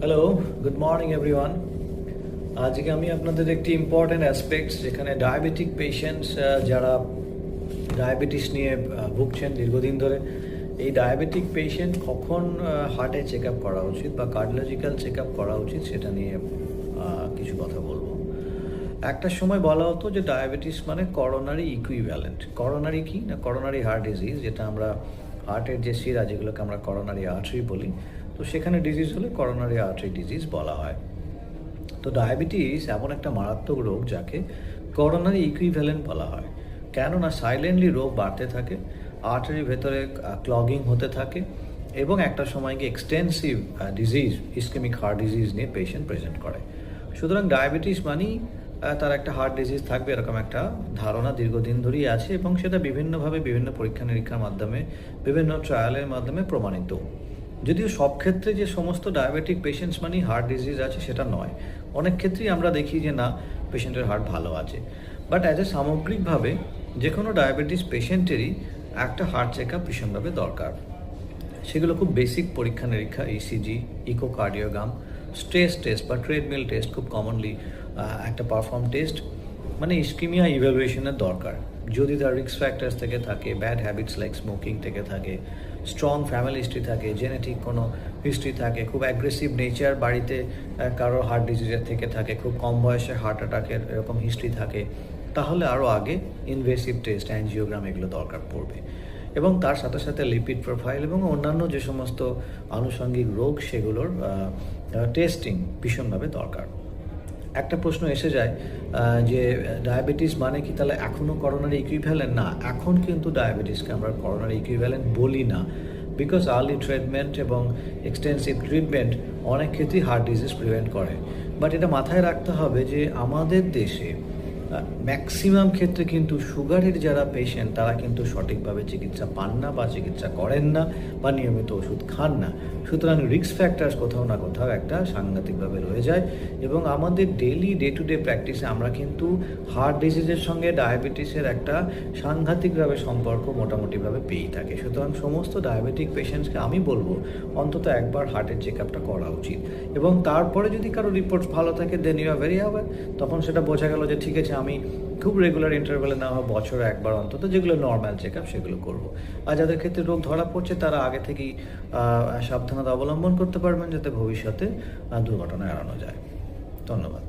Hello, good morning everyone. আজকে আমি আপনাদের একটি ইম্পর্ট্যান্ট অ্যাসপেক্টস যেখানে ডায়াবেটিক পেশেন্টস যারা ডায়াবেটিস নিয়ে ভুগছেন দীর্ঘদিন ধরে, এই ডায়াবেটিক পেশেন্ট কখন হার্টে চেক আপ করা উচিত বা কার্ডিওলজিক্যাল চেক আপ করা উচিত সেটা নিয়ে কিছু কথা বলবো। একটা সময় বলা হতো যে ডায়াবেটিস মানে করোনারি ইকুইভ্যালেন্ট। করোনারি কি না, করোনারি হার্ট ডিজিজ, যেটা আমরা হার্টের যে শিরা যেগুলোকে আমরা করোনারি আর্টারি বলি, তো সেখানে ডিজিজ হলে করোনারি আর্টারি ডিজিজ বলা হয়। তো ডায়াবেটিস এমন একটা মারাত্মক রোগ যাকে করোনারি ইকুইভ্যালেন্ট বলা হয়, কেননা সাইলেন্টলি রোগ বাড়তে থাকে, আর্টারির ভেতরে ক্লগিং হতে থাকে এবং একটা সময় গিয়ে extensive disease, ischemic heart disease নিয়ে পেশেন্ট প্রেজেন্ট করে। সুতরাং ডায়াবেটিস মানেই তার একটা হার্ট ডিজিজ থাকবে, এরকম একটা ধারণা দীর্ঘদিন ধরেই আছে এবং সেটা বিভিন্নভাবে বিভিন্ন পরীক্ষা নিরীক্ষার মাধ্যমে, বিভিন্ন ট্রায়ালের মাধ্যমে প্রমাণিত। যদিও সব ক্ষেত্রে যে সমস্ত ডায়াবেটিক পেশেন্টস মানেই হার্ট ডিজিজ আছে সেটা নয়, অনেক ক্ষেত্রেই আমরা দেখি যে না, পেশেন্টের হার্ট ভালো আছে। বাট অ্যাজ এ সামগ্রিকভাবে যে কোনো ডায়াবেটিস পেশেন্টেরই একটা হার্ট চেক আপ ভীষণভাবে দরকার। সেগুলো খুব বেসিক পরীক্ষা নিরীক্ষা, ইসিজি, ইকোকার্ডিওগ্রাম, স্ট্রেস টেস্ট বা ট্রেডমিল টেস্ট খুব কমনলি একটা পারফর্ম টেস্ট, মানে ইস্কিমিয়া ইভ্যালুয়েশনের দরকার। যদি তার রিস্ক ফ্যাক্টরস থেকে থাকে, ব্যাড হ্যাবিটস লাইক স্মোকিং থেকে থাকে, স্ট্রং ফ্যামিলি হিস্ট্রি থাকে, জেনেটিক কোনো হিস্ট্রি থাকে, খুব অ্যাগ্রেসিভ নেচার বাড়িতে কারো হার্ট ডিজিজের থেকে থাকে, খুব কম বয়সে হার্ট অ্যাটাকের এরকম হিস্ট্রি থাকে, তাহলে আরও আগে ইনভেসিভ টেস্ট, অ্যাঞ্জিওগ্রাম এগুলো দরকার পড়বে। এবং তার সাথে সাথে লিপিড প্রোফাইল এবং অন্যান্য যে সমস্ত আনুষঙ্গিক রোগ সেগুলোর টেস্টিং ভীষণভাবে দরকার। একটা প্রশ্ন এসে যায় যে ডায়াবেটিস মানে কি তাহলে এখনও করোনারি ইকুইভ্যালেন্ট? না, এখন কিন্তু ডায়াবেটিসকে আমরা করোনারি ইকুইভ্যালেন্ট বলি না, বিকজ আর্লি ট্রিটমেন্ট এবং এক্সটেন্সিভ ট্রিটমেন্ট অনেক ক্ষেত্রেই হার্ট ডিজিজ প্রিভেন্ট করে। বাট এটা মাথায় রাখতে হবে যে আমাদের দেশে ম্যাক্সিমাম ক্ষেত্রে কিন্তু সুগারের যারা পেশেন্ট তারা কিন্তু সঠিকভাবে চিকিৎসা পান না বা চিকিৎসা করেন না বা নিয়মিত ওষুধ খান না। সুতরাং রিস্ক ফ্যাক্টরস কোথাও না কোথাও একটা সাংঘাতিকভাবে রয়ে যায় এবং আমাদের ডেলি ডে টু ডে প্র্যাকটিসে আমরা কিন্তু হার্ট ডিজিজের সঙ্গে ডায়াবেটিসের একটা সাংঘাতিকভাবে সম্পর্ক মোটামুটিভাবে পেয়েই থাকে। সুতরাং সমস্ত ডায়াবেটিক পেশেন্টসকে আমি বলবো অন্তত একবার হার্টের চেক আপটা করা উচিত এবং তারপরে যদি কারো রিপোর্টস ভালো থাকে then you are very aware, তখন সেটা বোঝা গেল যে ঠিক আছে আমি খুব রেগুলার ইন্টারভ্যালে না হয় বছরে একবার অন্তত যেগুলো নর্মাল চেক আপ সেগুলো করবো। আর যাদের ক্ষেত্রে রোগ ধরা পড়ছে তারা আগে থেকেই সাবধানতা অবলম্বন করতে পারবেন যাতে ভবিষ্যতে দুর্ঘটনা এড়ানো যায়। ধন্যবাদ।